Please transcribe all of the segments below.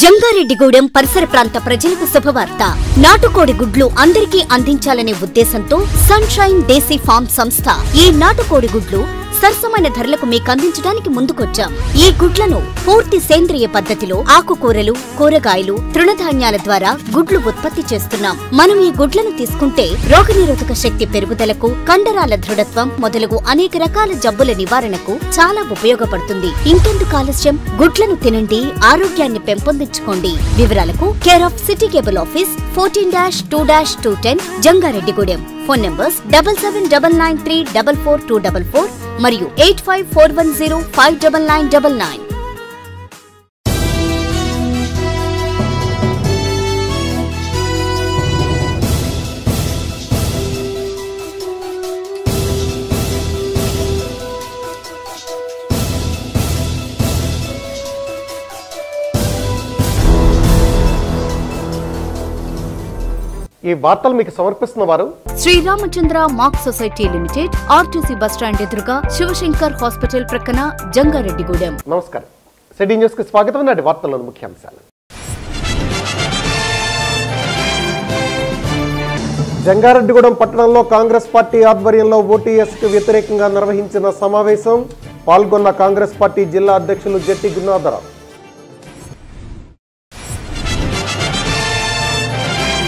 జంగారెడ్డిగూడెం పరిసర ప్రాంత ప్రజలకు శుభవార్త. నాటుకోడి గుడ్లు అందరికీ అందించాలనే ఉద్దేశంతో సన్షైన్ దేశీ ఫార్మ్ సంస్థ ఈ నాటుకోడి గుడ్లు సరసమైన ధరలకు మీకు అందించడానికి ముందుకొచ్చాం. ఈ గుడ్లను పూర్తి సేంద్రియ పద్ధతిలో ఆకుకూరలు, కూరగాయలు, తృణధాన్యాల ద్వారా గుడ్లు ఉత్పత్తి చేస్తున్నాం. మనం ఈ గుడ్లను తీసుకుంటే రోగనిరోధక శక్తి పెరుగుదలకు, కండరాల దృఢత్వం మొదలగు అనేక రకాల జబ్బుల నివారణకు చాలా ఉపయోగపడుతుంది. ఇంకెందుకు ఆలస్యం, గుడ్లను తినండి, ఆరోగ్యాన్ని పెంపొందించుకోండి. వివరాలకు care of city cable office 14-2-210 Jangareddygudem. Phone numbers 7799344244 మరియు 8541059999. ఈ వార్తలు మీకు సమర్పిస్తున్న వారు Sriramachandra mark society limited, RTC bus stand ఎదురుగా, శివశంకర్ హాస్పిటల్ ప్రక్కన, జంగారెడ్డిగూడెం. నమస్కారం. సిటీ న్యూస్ కి స్వాగతం. నాటి వార్తల్లోని ముఖ్యాంశాలు. జంగారెడ్డిగూడెం పట్టణంలో కాంగ్రెస్ పార్టీ ఆధ్వర్యంలో ఓటీఎస్ కు వ్యతిరేకంగా నిర్వహించిన సమావేశం. పాల్గొన్న కాంగ్రెస్ పార్టీ జిల్లా అధ్యక్షులు జట్టి గున్నాధరావు.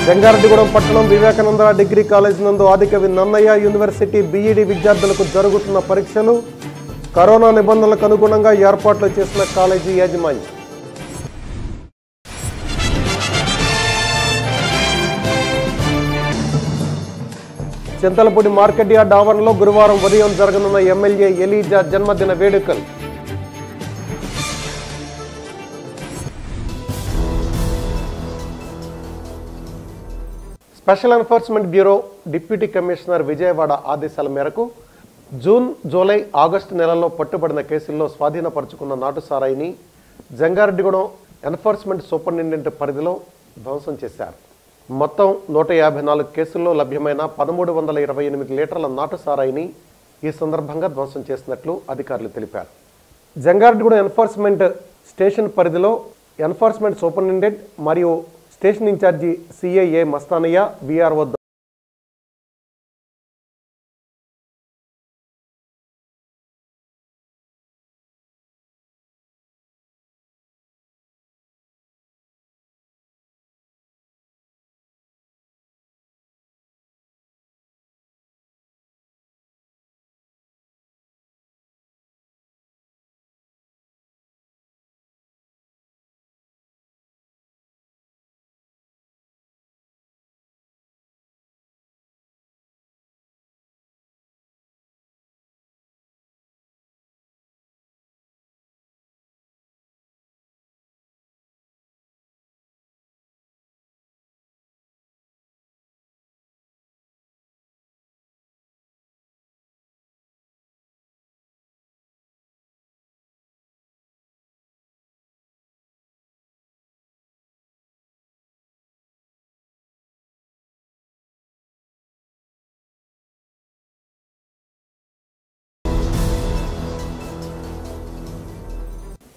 జంగారెడ్డిగూడెం పట్టణం వివేకానంద డిగ్రీ కాలేజ్ నందు ఆదికవి నన్నయ్య యూనివర్సిటీ బీఈడీ విద్యార్థులకు జరుగుతున్న పరీక్షలు. కరోనా నిబంధనలకు అనుగుణంగా ఏర్పాట్లు చేసిన కాలేజీ యాజమాన్యం. చింతలపూడి మార్కెట్ యార్డ్ ఆవరణలో గురువారం ఉదయం జరగనున్న ఎమ్మెల్యే ఎలీజా జన్మదిన వేడుకలు. Special enforcement bureau deputy commissioner Vijayawada ఆదేశాల మేరకు జూన్, జూలై, ఆగస్టు నెలల్లో పట్టుబడిన కేసుల్లో స్వాధీనపరుచుకున్న నాటు సారాయిని జంగారెడ్డిగూడెం ఎన్ఫోర్స్మెంట్ సూపరింటెండెంట్ పరిధిలో ధ్వంసం చేశారు. మొత్తం 154 కేసుల్లో లభ్యమైన 1328 లీటర్ల నాటు సారాయిని ఈ సందర్భంగా ధ్వంసం చేసినట్లు అధికారులు తెలిపారు. జంగారెడ్డిగూడెం ఎన్ఫోర్స్మెంట్ స్టేషన్ పరిధిలో ఎన్ఫోర్స్మెంట్ సూపరింటెండెంట్ మరియు స్టేషన్ ఇన్ఛార్జి సిఐఏ మస్తానయ్య, విఆర్ఓ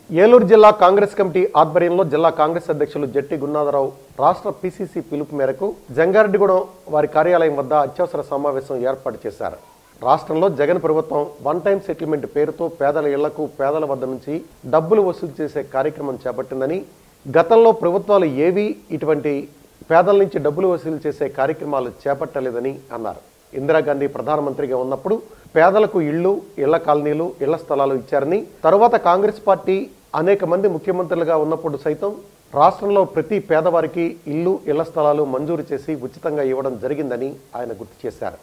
ఏలూరు జిల్లా కాంగ్రెస్ కమిటీ ఆధ్వర్యంలో జిల్లా కాంగ్రెస్ అధ్యక్షులు జట్టి గున్నాధరావు రాష్ట్ర పిసిసి పిలుపు మేరకు జంగారెడ్డిగూడెం వారి కార్యాలయం వద్ద అత్యవసర సమావేశం ఏర్పాటు చేశారు. రాష్ట్రంలో జగన్ ప్రభుత్వం వన్ టైం సెటిల్మెంట్ పేరుతో పేదల ఇళ్లకు, పేదల వద్ద నుంచి డబ్బులు వసూలు చేసే కార్యక్రమం చేపట్టిందని, గతంలో ప్రభుత్వాలు ఏవీ ఇటువంటి పేదల నుంచి డబ్బులు వసూలు చేసే కార్యక్రమాలు చేపట్టలేదని అన్నారు. ఇందిరాగాంధీ ప్రధానమంత్రిగా ఉన్నప్పుడు పేదలకు ఇళ్లు, ఇళ్ల కాలనీలు, ఇళ్ల స్థలాలు ఇచ్చారని, తరువాత కాంగ్రెస్ పార్టీ అనేక మంది ముఖ్యమంత్రులుగా ఉన్నప్పుడు సైతం రాష్ట్రంలో ప్రతి పేదవారికి ఇల్లు, ఇళ్ల స్థలాలు మంజూరు చేసి ఉచితంగా ఇవ్వడం జరిగిందని ఆయన గుర్తు చేశారు.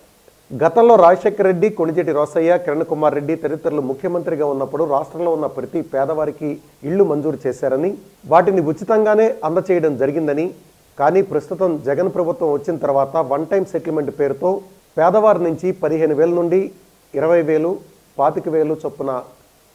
గతంలో రాజశేఖర రెడ్డి, కొణిజేటి రోసయ్య, కిరణ్ కుమార్ రెడ్డి తదితరులు ముఖ్యమంత్రిగా ఉన్నప్పుడు రాష్ట్రంలో ఉన్న ప్రతి పేదవారికి ఇళ్లు మంజూరు చేశారని, వాటిని ఉచితంగానే అందచేయడం జరిగిందని, కానీ ప్రస్తుతం జగన్ ప్రభుత్వం వచ్చిన తర్వాత వన్ టైం సెటిల్మెంట్ పేరుతో పేదవారి నుంచి 15,000 నుండి 20,000, 25,000 చొప్పున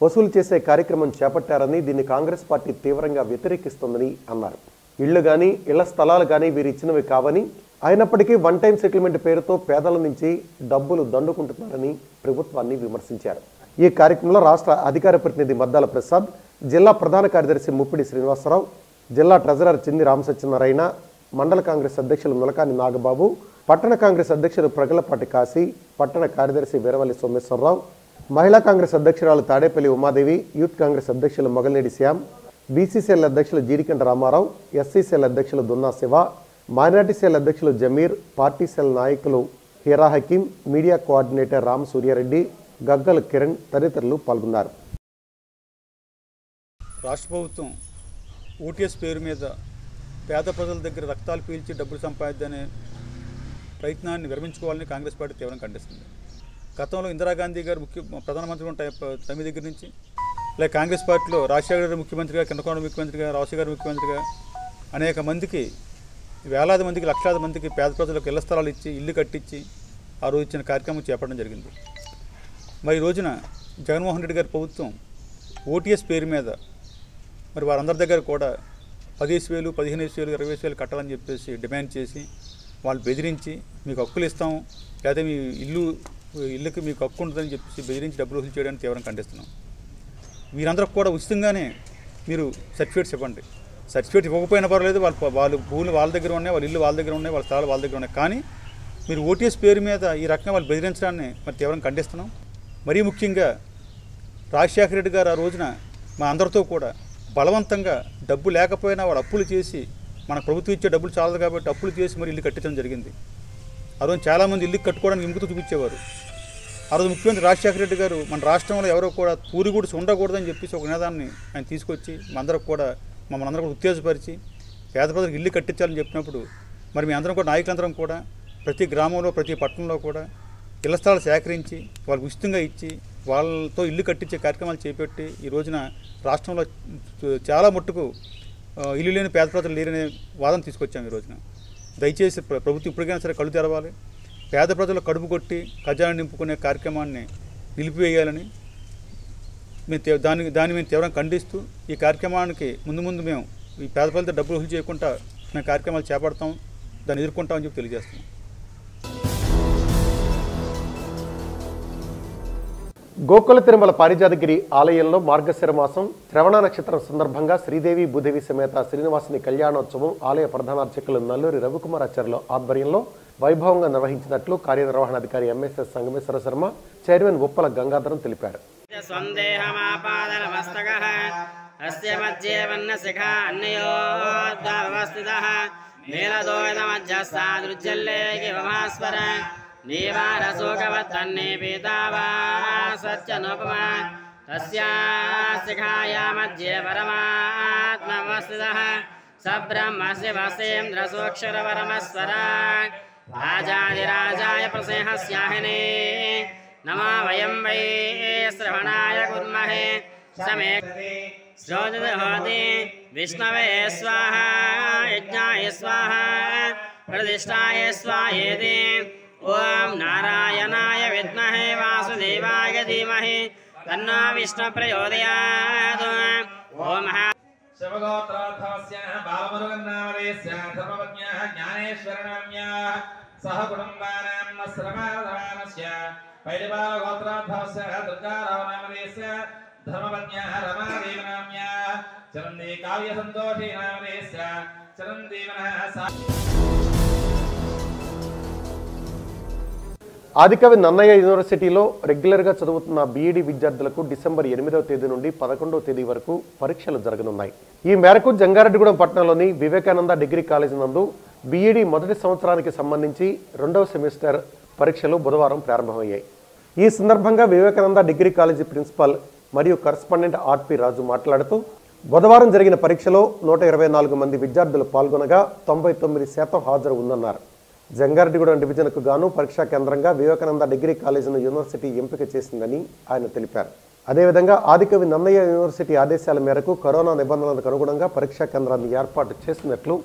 వసూలు చేసే కార్యక్రమం చేపట్టారని, దీన్ని కాంగ్రెస్ పార్టీ తీవ్రంగా వ్యతిరేకిస్తుందని అన్నారు. ఇళ్లు కానీ, ఇళ్ల స్థలాలు కానీ వీరు ఇచ్చినవి కావని, అయినప్పటికీ వన్ టైం సెటిల్మెంట్ పేరుతో పేదల నుంచి డబ్బులు దండుకుంటున్నారని ప్రభుత్వాన్ని విమర్శించారు. ఈ కార్యక్రమంలో రాష్ట్ర అధికార ప్రతినిధి మద్దాల ప్రసాద్, జిల్లా ప్రధాన కార్యదర్శి ముప్పిడి శ్రీనివాసరావు, జిల్లా ట్రెజరర్ చింది రామసత్యనారాయణ, మండల కాంగ్రెస్ అధ్యక్షులు ములకాని నాగబాబు, పట్టణ కాంగ్రెస్ అధ్యక్షులు ప్రగలపాటి కాశీ, పట్టణ కార్యదర్శి వీరవల్లి సోమేశ్వరరావు, మహిళా కాంగ్రెస్ అధ్యక్షురాలు తాడేపల్లి ఉమాదేవి, యూత్ కాంగ్రెస్ అధ్యక్షులు మొగల్నేడి శ్యామ్, బీసీసీఎల్ అధ్యక్షులు జీడికంట రామారావు, ఎస్సీసీఎల్ అధ్యక్షులు దున్నా శివ, మైనార్టీ సెల్ అధ్యక్షులు జమీర్, పార్టీ సెల్ నాయకులు హీరా హకీం, మీడియా కోఆర్డినేటర్ రామ్ సూర్యారెడ్డి, గగ్గల కిరణ్ తదితరులు పాల్గొన్నారు. రాష్ట్ర ప్రభుత్వం ఓటీఎస్ పేరు మీద పేద ప్రజల దగ్గర రక్తాలు పీల్చి డబ్బులు సంపాదించనే ప్రయత్నాన్ని విరమించుకోవాలని కాంగ్రెస్ పార్టీ తీవ్రంగా ఖండిస్తుంది. గతంలో ఇందిరాగాంధీ గారు ప్రధానమంత్రి ఉంటాయి తమిళ దగ్గర నుంచి, లేక కాంగ్రెస్ పార్టీలో రాజశేఖర గారు ముఖ్యమంత్రిగా, కిందకోన ముఖ్యమంత్రిగా, రాజశేఖర గారు ముఖ్యమంత్రిగా అనేక మందికి, వేలాది మందికి, లక్షలాది మందికి పేద ప్రజలకు ఇళ్ల స్థలాలు ఇచ్చి, ఇల్లు కట్టించి ఆ రోజు ఇచ్చిన కార్యక్రమం చేపట్టడం జరిగింది. మరి ఈ రోజున జగన్మోహన్ రెడ్డి గారి ప్రభుత్వం ఓటీఎస్ పేరు మీద మరి వారందరి దగ్గర కూడా 10,000, 15,000, 20,000 కట్టాలని చెప్పేసి డిమాండ్ చేసి, వాళ్ళు బెదిరించి మీకు హక్కులు ఇస్తాం, లేదా మీ ఇల్లుకి మీకు హక్కు ఉంటుందని చెప్పేసి బెదిరించి డబ్బులు వసూలు చేయడానికి తీవ్రంగా ఖండిస్తున్నాం. వీరందరూ కూడా ఉచితంగానే మీరు సర్టిఫికేట్స్ ఇవ్వండి. సర్టిఫికేట్ ఇవ్వకపోయినా పర్వాలేదు, వాళ్ళు భూములు వాళ్ళ దగ్గర ఉన్నాయి, వాళ్ళ ఇల్లు వాళ్ళ దగ్గర ఉన్నాయి, వాళ్ళ స్థలాలు వాళ్ళ దగ్గర ఉన్నాయి. కానీ మీరు ఓటీఎస్ పేరు మీద ఈ రకంగా వాళ్ళు బెదిరించడాన్ని మరి తీవ్రంగా ఖండిస్తున్నాం. మరీ ముఖ్యంగా రాజశేఖర రెడ్డి గారు ఆ రోజున మా అందరితో కూడా బలవంతంగా డబ్బు లేకపోయినా వాళ్ళు అప్పులు చేసి, మన ప్రభుత్వం ఇచ్చే డబ్బులు చాలదు కాబట్టి అప్పులు చేసి మరి ఇల్లు కట్టించడం జరిగింది. ఆ రోజు చాలామంది ఇల్లు కట్టుకోవడానికి విముఖత చూపించేవారు. ఆ రోజు ముఖ్యమంత్రి రాజశేఖర రెడ్డి గారు మన రాష్ట్రంలో ఎవరో కూడా పూరి గుడిసి ఉండకూడదని చెప్పేసి ఒక నినాదాన్ని ఆయన తీసుకొచ్చి మమ్మల్ని అందరూ కూడా ఉత్తేజపరిచి పేద ప్రజలకు ఇల్లు కట్టించాలని చెప్పినప్పుడు మరి మీ అందరం కూడా, నాయకులందరం కూడా ప్రతి గ్రామంలో, ప్రతి పట్టణంలో కూడా ఇళ్ల స్థలాలు సేకరించి వాళ్ళకి ఉచితంగా ఇచ్చి వాళ్ళతో ఇల్లు కట్టించే కార్యక్రమాలు చేపట్టి ఈ రోజున రాష్ట్రంలో చాలా మట్టుకు ఇల్లు లేని పేద ప్రజలు లేరనే వాదన తీసుకొచ్చాము. ఈ రోజున దయచేసి ప్రభుత్వం ఇప్పటికైనా సరే కళ్ళు తెరవాలి, పేద ప్రజలు కడుపు కొట్టి ఖజానా నింపుకునే కార్యక్రమాన్ని నిలిపివేయాలని దాన్ని మేము తీవ్రంగా ఖండిస్తూ ఈ కార్యక్రమానికి ముందు మేము ఈ పేద ప్రజలతో డబ్బులు వసూలు చేయకుండా మేము కార్యక్రమాలు చేపడతాం, దాన్ని ఎదుర్కొంటామని చెప్పి తెలియజేస్తున్నాం. గోకుల తిరుమల పారిజాతగిరి ఆలయంలో మార్గశిర మాసం శ్రవణ నక్షత్రం సందర్భంగా శ్రీదేవి భూదేవి సమేత శ్రీనివాసుని కళ్యాణోత్సవం ఆలయ ప్రధానార్చకులు నల్లూరి రవికుమారాచార్యుల ఆధ్వర్యంలో వైభవంగా నిర్వహించినట్లు కార్యనిర్వహణాధికారి ఎంఎస్ఎస్ సంగమేశ్వర శర్మ, చైర్మన్ ఉప్పల గంగాధరం తెలిపారు. నీవారసోకవత్తన్నే పీతావా సత్యనోపమా తస్యాశిఖాయా మధ్యే పరమాత్మవస్థితః సబ్రహ్మస్య వసేంద్రసోక్షరపరమస్వర రాజాదిరాజాయ ప్రసేహస్యాహినే నమా వయం వై శ్రవణాయ కుర్మహే సమే శ్రోతహోతి విష్ణవే స్వాహా యజ్ఞాయ స్వాహా ప్రతిష్ఠాయ స్వాహేతి ఓం నారాయణాయ విద్మహే వాసుదేవాయ ధీమహి తన్నో విష్ణు ప్రచోదయాత్. ఓం శివగోత్రోద్భవస్య బాలమురుగన్నామదేస్య ధర్మపత్న్యః జ్ఞానేశ్వరనామ్యాః సహ కుటుంబానాం శ్రమధమానస్య పైడిబాలగోత్రోద్భవస్య దుర్గారావనామదేస్య ధర్మపత్న్యః రమాదేవనామ్యాః చరందే కావ్యసంతోషీనామదేస్య చరందేవనః. ఆదికవి నన్నయ్య యూనివర్సిటీలో రెగ్యులర్గా చదువుతున్న బీఈడీ విద్యార్థులకు డిసెంబర్ 8వ తేదీ నుండి 11వ తేదీ వరకు పరీక్షలు జరగనున్నాయి. ఈ మేరకు జంగారెడ్డిగూడెం పట్టణంలోని వివేకానంద డిగ్రీ కాలేజీ నందు బీఈడీ మొదటి సంవత్సరానికి సంబంధించి 2వ సెమిస్టర్ పరీక్షలు బుధవారం ప్రారంభమయ్యాయి. ఈ సందర్భంగా వివేకానంద డిగ్రీ కాలేజీ ప్రిన్సిపల్ మరియు కరస్పాండెంట్ ఆర్పి రాజు మాట్లాడుతూ, బుధవారం జరిగిన పరీక్షలో 124 మంది విద్యార్థులు పాల్గొనగా 99% హాజరు ఉందన్నారు. జంగారెడ్డిగూడెం డివిజన్కు గాను పరీక్షా కేంద్రంగా వివేకానంద డిగ్రీ కాలేజీను యూనివర్సిటీ ఎంపిక చేసిందని ఆయన తెలిపారు. అదేవిధంగా ఆదికవి నన్నయ్య యూనివర్సిటీ ఆదేశాల మేరకు కరోనా నిబంధనలకు అనుగుణంగా పరీక్షా కేంద్రాన్ని ఏర్పాటు చేసినట్లు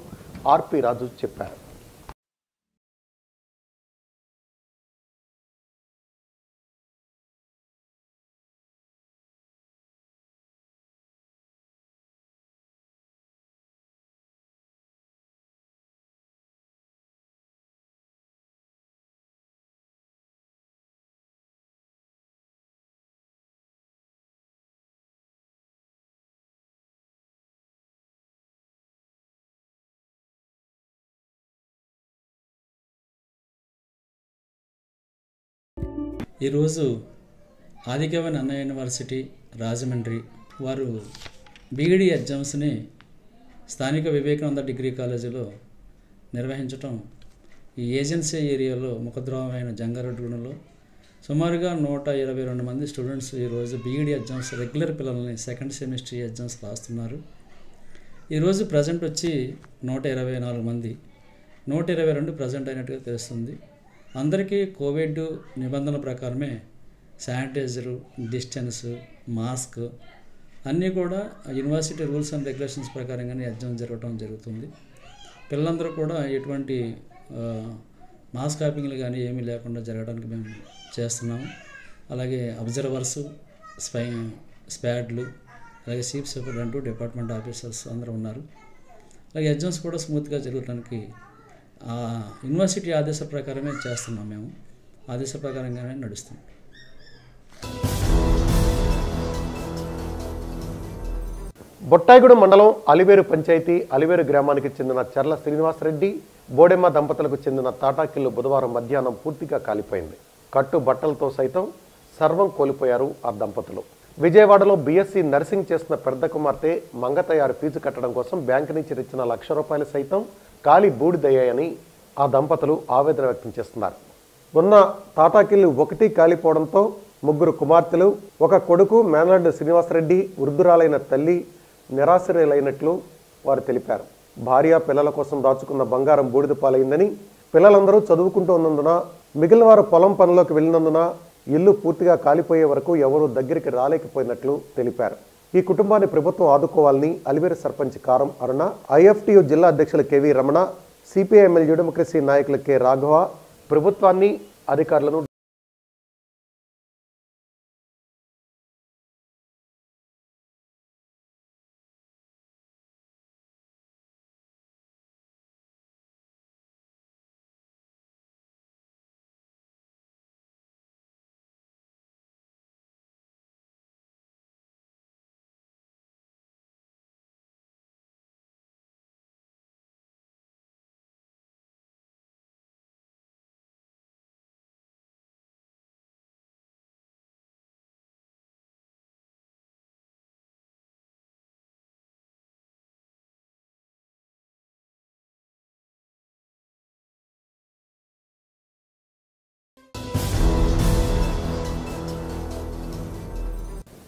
ఆర్పి రాజు చెప్పారు. ఈరోజు ఆదికవి అన్నా యూనివర్సిటీ రాజమండ్రి వారు బీఈడీ ఎగ్జామ్స్ని స్థానిక వివేకానంద డిగ్రీ కాలేజీలో నిర్వహించటం ఈ ఏజెన్సీ ఏరియాలో ముఖద్రోహమైన జంగారెడ్డిగూడెంలో సుమారుగా 122 మంది స్టూడెంట్స్ ఈరోజు బీఈడీ ఎగ్జామ్స్ రెగ్యులర్ పిల్లల్ని సెకండ్ సెమిస్టర్ ఎగ్జామ్స్ రాస్తున్నారు. ఈరోజు ప్రజెంట్ వచ్చి 124 మంది, 122 ప్రజెంట్ అయినట్టుగా తెలుస్తుంది. అందరికీ కోవిడ్ నిబంధనల ప్రకారమే శానిటైజరు, డిస్టెన్స్, మాస్క్ అన్నీ కూడా యూనివర్సిటీ రూల్స్ అండ్ రెగ్యులేషన్స్ ప్రకారంగానే ఎగ్జామ్ జరుగుతుంది. పిల్లలందరూ కూడా ఎటువంటి మాస్ కాపింగ్లు కానీ ఏమీ లేకుండా జరగడానికి మేము చేస్తున్నాము. అలాగే అబ్జర్వర్సు, స్పాడ్లు, అలాగే చీఫ్ సూపరింటెండెంట్, డిపార్ట్మెంట్ ఆఫీసర్స్ అందరూ ఉన్నారు. అలాగే ఎగ్జామ్స్ కూడా స్మూత్గా జరగడానికి యూనివర్సిటీ ఆదేశ ప్రకారమే చేస్తున్నాం. మేము ఆదేశ ప్రకారంగానే నడుస్తున్నాం. బొట్టాయిగూడెం మండలం అలివేరు పంచాయతీ అలివేరు గ్రామానికి చెందిన చర్ల శ్రీనివాసరెడ్డి, బోడెమ్మ దంపతులకు చెందిన తాటాకిల్లు బుధవారం మధ్యాహ్నం పూర్తిగా కాలిపోయింది. కట్టు బట్టలతో సైతం సర్వం కోల్పోయారు ఆ దంపతులు. విజయవాడలో బీఎస్సీ నర్సింగ్ చేస్తున్న పెద్ద కుమార్తె మంగతయారు ఫీజు కట్టడం కోసం బ్యాంకు నుంచి తెచ్చిన ₹1,00,000 సైతం కాలి బూడిదయ్యాయని ఆ దంపతులు ఆవేదన వ్యక్తం చేస్తున్నారు. ఉన్న తాటాకిల్లు ఒకటి కాలిపోవడంతో ముగ్గురు కుమార్తెలు, ఒక కొడుకు మేనల్డ్ శ్రీనివాసరెడ్డి, వృద్ధురాలైన తల్లి నిరాశ్రయులైనట్లు వారు తెలిపారు. భార్య పిల్లల కోసం దాచుకున్న బంగారం బూడిద పాలైందని, పిల్లలందరూ చదువుకుంటూ ఉన్నందున, మిగిలిన వారు పొలం పనులకు వెళ్ళినందున ఇల్లు పూర్తిగా కాలిపోయే వరకు ఎవరూ దగ్గరికి రాలేకపోయినట్లు తెలిపారు. ఈ కుటుంబాన్ని ప్రభుత్వం ఆదుకోవాలని అలివేరు సర్పంచ్ కారం అరుణ, ఐఎఫ్టియు జిల్లా అధ్యక్షులు కెవి రమణ, సిపిఐఎంఎల్ డెమోక్రసీ నాయకులు కె రాఘవ ప్రభుత్వాన్ని, అధికారులను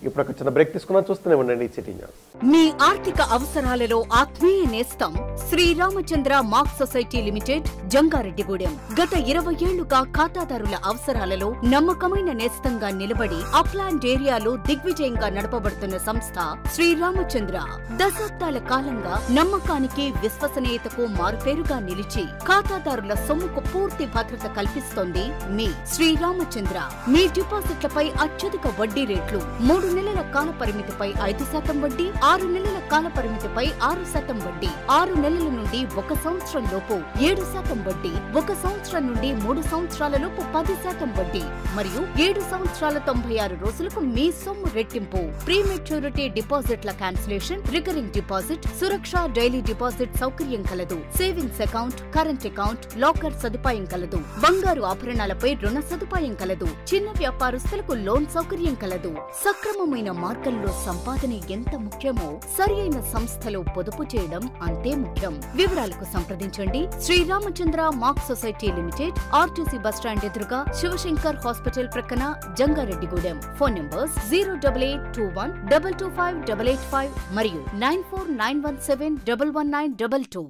ఇప్పుడు చిన్న బ్రేక్ తీసుకున్నా. చూస్తూనే ఉండండి సిటీ న్యూస్. మీ ఆర్థిక అవసరాలలో ఆత్మీయ నేస్తం Sriramachandra mark society limited, Jangareddygudem. గత 20 ఏళ్లుగా ఖాతాదారుల అవసరాలలో నమ్మకమైన నేస్తంగా నిలబడి అప్లాండ్ ఏరియాలో దిగ్విజయంగా నడపబడుతున్న సంస్థ శ్రీరామచంద్ర. దశాబ్దాల కాలంగా నమ్మకానికి, విశ్వసనీయతకు మారుపేరుగా నిలిచి ఖాతాదారుల సొమ్ముకు పూర్తి భద్రత కల్పిస్తోంది మీ శ్రీరామచంద్ర. మీ డిపాజిట్లపై అత్యధిక వడ్డీ రేట్లు, 3 నెలల కాల పరిమితిపై 5% వడ్డీ, 6 నెలల కాల పరిమితిపై 6% వడ్డీ, 6 నెలల నుండి 1 సంవత్సరం లోపు 7% వడ్డీ, 1 సంవత్సరం నుండి 3 సంవత్సరాల లోపు 10% వడ్డీ మరియు 7 సంవత్సరాల 96 రోజులకు మీ సొమ్ము రెట్టింపు. ప్రీమెచ్యూరిటీ డిపాజిట్ల క్యాన్సిలేషన్, రికరింగ్ డిపాజిట్, సురక్ష డైలీ డిపాజిట్ సౌకర్యం కలదు. Savings account, current account, locker సదుపాయం కలదు. బంగారు ఆభరణాలపై రుణ సదుపాయం కలదు. చిన్న వ్యాపారస్తులకు లోన్ సౌకర్యం కలదు. సక్రమమైన మార్గంలో సంపాదన ఎంత ముఖ్యమో సరియైన సంస్థలో పొదుపు చేయడం అంతే ముఖ్యం. వివరాలకు సంప్రదించండి. Sriramachandra mark society limited, RTC bus stand ఎదురుగా, శివశంకర్ హాస్పిటల్ ప్రక్కన, జంగారెడ్డిగూడెం. ఫోన్ నంబర్స్ 08821 225 885 మరియు 94917 11922.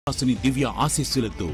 శ్రీనివాసుని దివ్య ఆశీస్సులతో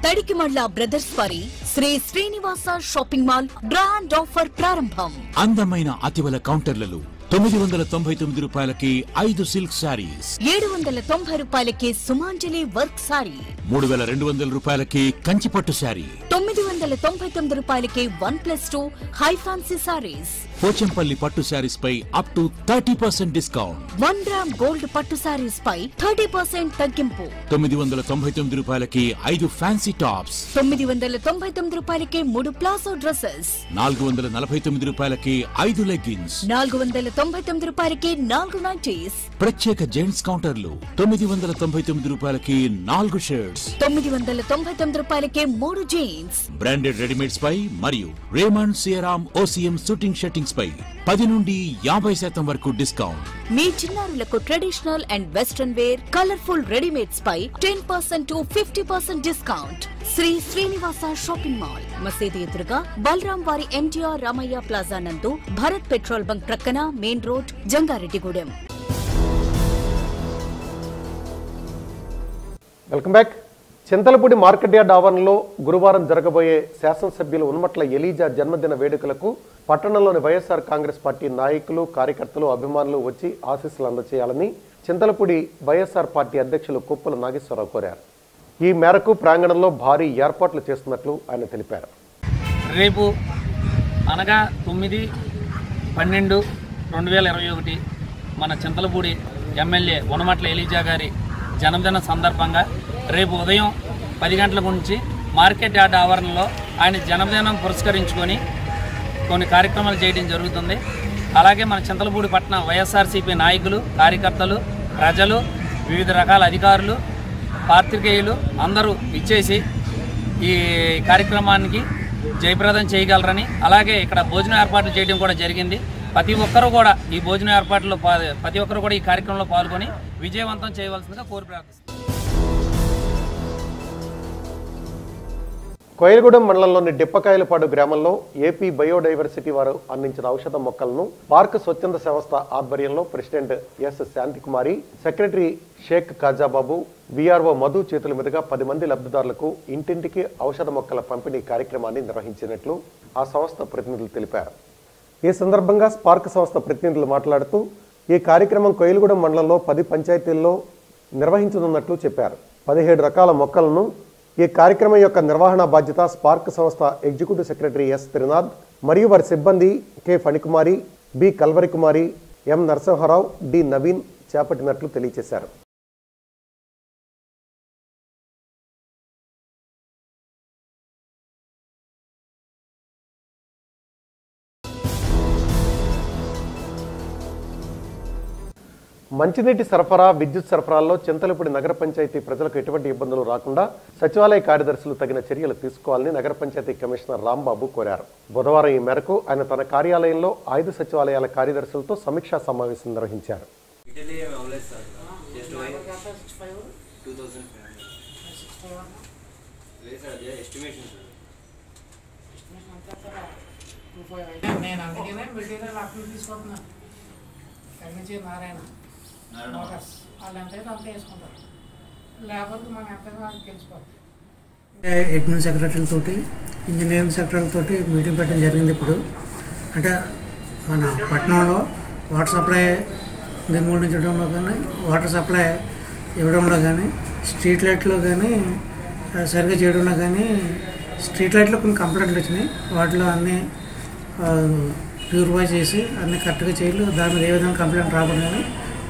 తడికిమళ్ళ బ్రదర్స్ వారి Sri Srinivasa shopping mall grand offer ప్రారంభం. అందమైన అతివల కౌంటర్లలో 999 రూపాయలకి 5 సిల్క్ శారీస్, 790 రూపాయలకి సుమాంజలి వర్క్ శారీ, 3200 రూపాయలకి కంచిపట్టు శారీ, 999 రూపాయలకి 1+2 హై ఫ్యాన్సీ శారీస్, పోచంపల్లి పట్టు శారీస్ పై up to 30% discount, 1 gram gold పట్టు శారీస్ పై 30% తగ్గింపు, 999 రూపాయలకి 5 ఫ్యాన్సీ టాప్స్, 999 రూపాయలకి 3 ప్లాజో డ్రెస్సెస్, 449 రూపాయలకి 5 లెగ్గిన్స్, 499 రూపాయలకి 4 నైటీస్, ప్రత్యేక జెంట్స్ కౌంటర్లు 999 రూపాయలకి 4 షర్ట్స్, 999 రూపాయలకి 3 జీన్స్, బ్రాండెడ్ రెడీమేడ్స్ పై మరియు Raymond Siyaram OCM suiting shirtings పై 10 నుండి 50% వరకు డిస్కౌంట్. మీ చిన్నారులకు traditional and western wear colourful readymades పై 10% to 50% discount. Shri Srinivasa shopping mall, మసీదు ఎదురుగా బలరాం వారి MTR రామయ్య ప్లాజా నందు, భారత్ పెట్రోల్ బంక్ ప్రక్కన, main road, Jangareddygudem. Welcome back. Chintalapudi market yard ఆవరణలో గురువారం జరగబోయే శాసనసభ్యులు ఉన్మట్ల ఎలీజా జన్మదిన వేడుకలకు పట్టణంలోని వైఎస్ఆర్ కాంగ్రెస్ పార్టీ నాయకులు, కార్యకర్తలు, అభిమానులు వచ్చి ఆశీస్సులు అందజేయాలని చింతలపూడి వైఎస్ఆర్ పార్టీ అధ్యక్షులు కుప్పల నాగేశ్వరరావు కోరారు. ఈ మేరకు ప్రాంగణంలో భారీ ఏర్పాట్లు చేస్తున్నట్లు ఆయన తెలిపారు. రేపు అనగా 9/12/2021 మన చింతలపూడి ఎమ్మెల్యే ఉనమట్ల ఎలీజా గారి జన్మదిన సందర్భంగా రేపు ఉదయం 10 గంటల నుంచి మార్కెట్ యార్డ్ ఆవరణలో ఆయన జన్మదినం పురస్కరించుకొని కొన్ని కార్యక్రమాలు చేయడం జరుగుతుంది. అలాగే మన చింతలపూడి పట్టణ వైఎస్ఆర్సీపీ నాయకులు, కార్యకర్తలు, ప్రజలు, వివిధ రకాల అధికారులు, పాత్రికేయులు అందరూ ఇచ్చేసి ఈ కార్యక్రమానికి జయప్రదం చేయగలరని, అలాగే ఇక్కడ భోజనం ఏర్పాట్లు చేయడం కూడా జరిగింది. ప్రతి ఒక్కరూ కూడా ఈ భోజన ఏర్పాట్లలో ప్రతి ఒక్కరూ కూడా ఈ కార్యక్రమంలో పాల్గొని విజయవంతం చేయవలసిందిగా కోరి ప్రార్థిస్తున్నాను. కోయిలగూడెం మండలంలోని డిప్పకాయలపాడు గ్రామంలో ఏపీ బయోడైవర్సిటీ వారు అందించిన ఔషధ మొక్కలను పార్క్ స్వచ్ఛంద సంస్థ ఆధ్వర్యంలో president S Shanthikumari, secretary Shaik Kajababu, VRO Madhu చేతుల మీదుగా 10 మంది లబ్ధిదారులకు ఇంటింటికి ఔషధ మొక్కల పంపిణీ కార్యక్రమాన్ని నిర్వహించినట్లు ఆ సంస్థ ప్రతినిధులు తెలిపారు. ఈ సందర్భంగా స్పార్క్ సంస్థ ప్రతినిధులు మాట్లాడుతూ ఈ కార్యక్రమం కోయిలగూడెం మండలంలో 10 పంచాయతీల్లో నిర్వహించనున్నట్లు చెప్పారు. 17 రకాల మొక్కలను ఈ కార్యక్రమం యొక్క నిర్వహణ బాధ్యత స్పార్క్ సంస్థ ఎగ్జిక్యూటివ్ సెక్రటరీ ఎస్ త్రినాథ్ మరియు వారి సిబ్బంది కె ఫణికుమారి, బి కల్వరికుమారి, ఎం నరసింహారావు, డి నవీన్ చేపట్టినట్లు తెలియజేశారు. మంచినీటి సరఫరా, విద్యుత్ సరఫరాల్లో చింతలపూడి నగర పంచాయతీ ప్రజలకు ఎటువంటి ఇబ్బందులు రాకుండా సచివాలయ కార్యదర్శులు తగిన చర్యలు తీసుకోవాలని నగర పంచాయతీ కమిషనర్ రాంబాబు కోరారు. బుధవారం ఈ మేరకు ఆయన తన కార్యాలయంలో 5 సచివాలయాల కార్యదర్శులతో సమీక్షా సమావేశం నిర్వహించారు. అడ్మిన్ సెక్రటరీలతోటి, ఇంజనీరింగ్ సెక్రటరీలతోటి మీటింగ్ పెట్టడం జరిగింది. ఇప్పుడు అంటే మన పట్టణంలో వాటర్ సప్లై నిర్మూలించడంలో కానీ, వాటర్ సప్లై ఇవ్వడంలో కానీ, స్ట్రీట్ లైట్లో కానీ సరిగ్గా చేయడంలో కానీ, స్ట్రీట్ లైట్లో కొన్ని కంప్లైంట్లు వచ్చినాయి. వాటిలో అన్నీ ప్యూరిఫై చేసి అన్నీ కరెక్ట్గా చేయాలి. దాని మీద ఏ విధంగా కంప్లైంట్ రాకూడదని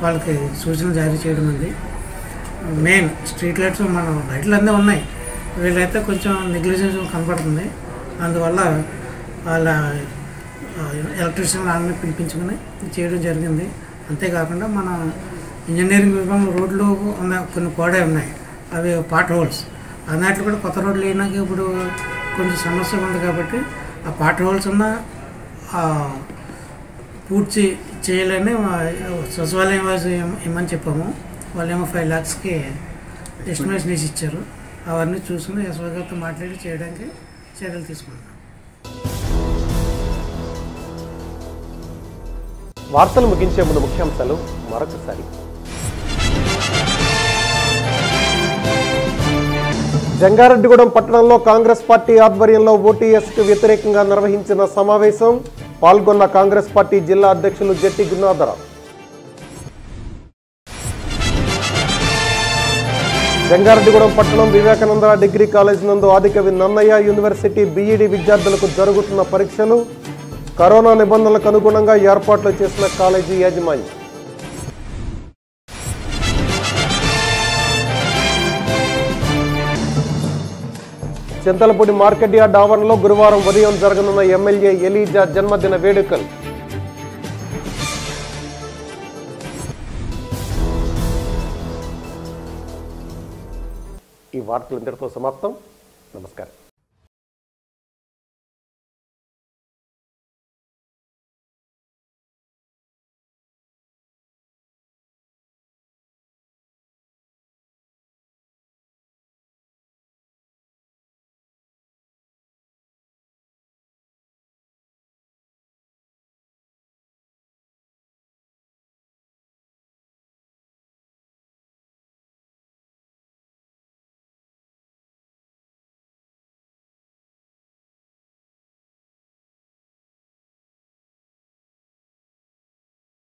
వాళ్ళకి సూచనలు జారీ చేయడం ఉంది. మెయిన్ స్ట్రీట్ లైట్స్ మన లైట్లు అన్నీ ఉన్నాయి, వీళ్ళైతే కొంచెం నెగ్లిజెన్స్ కనపడుతుంది. అందువల్ల వాళ్ళ ఎలక్ట్రీషియన్ వాళ్ళని పిలిపించుకొని చేయడం జరిగింది. అంతేకాకుండా మన ఇంజనీరింగ్ విభాగంలో రోడ్లు ఉన్న కొన్ని పాడే ఉన్నాయి, అవి పార్ట్ హోల్స్. అన్నట్లు కూడా కొత్త రోడ్లు అయినాక ఇప్పుడు కొంచెం సమస్య ఉంది కాబట్టి ఆ పార్ట్ హోల్స్ ఉన్న పూర్తి చేయాలని సచివాలయం ఇమ్మని చెప్పాము. వాళ్ళేమో 5 lakhsకి ఎస్టిమేషన్ వేసి ఇచ్చారు. అవన్నీ చూసుకుని ఎస్వై గారితో మాట్లాడి చేయడానికి చర్యలు తీసుకుంటాం. వార్తలు ముగించే ముందు ముఖ్యాంశాలు మరొకసారి. జంగారెడ్డిగూడెం పట్టణంలో కాంగ్రెస్ పార్టీ ఆధ్వర్యంలో ఓటీఎస్కు వ్యతిరేకంగా నిర్వహించిన సమావేశం. పాల్గొన్న కాంగ్రెస్ పార్టీ జిల్లా అధ్యక్షులు జట్టి గున్నాధరావు. జంగారెడ్డిగూడెం పట్టణం వివేకానంద డిగ్రీ కాలేజ్ నందు ఆదికవి నన్నయ్య యూనివర్సిటీ బీఈడీ విద్యార్థులకు జరుగుతున్న పరీక్షలు. కరోనా నిబంధనలకు అనుగుణంగా ఏర్పాట్లు చేసిన కాలేజీ యాజమాన్యం. చింతలపూడి మార్కెట్ యార్డ్ ఆవరణలో గురువారం ఉదయం జరగనున్న ఎమ్మెల్యే ఎలీజా జన్మదిన వేడుకలు. ఈ వార్తలు ఇంతటితో సమాప్తం. నమస్కారం.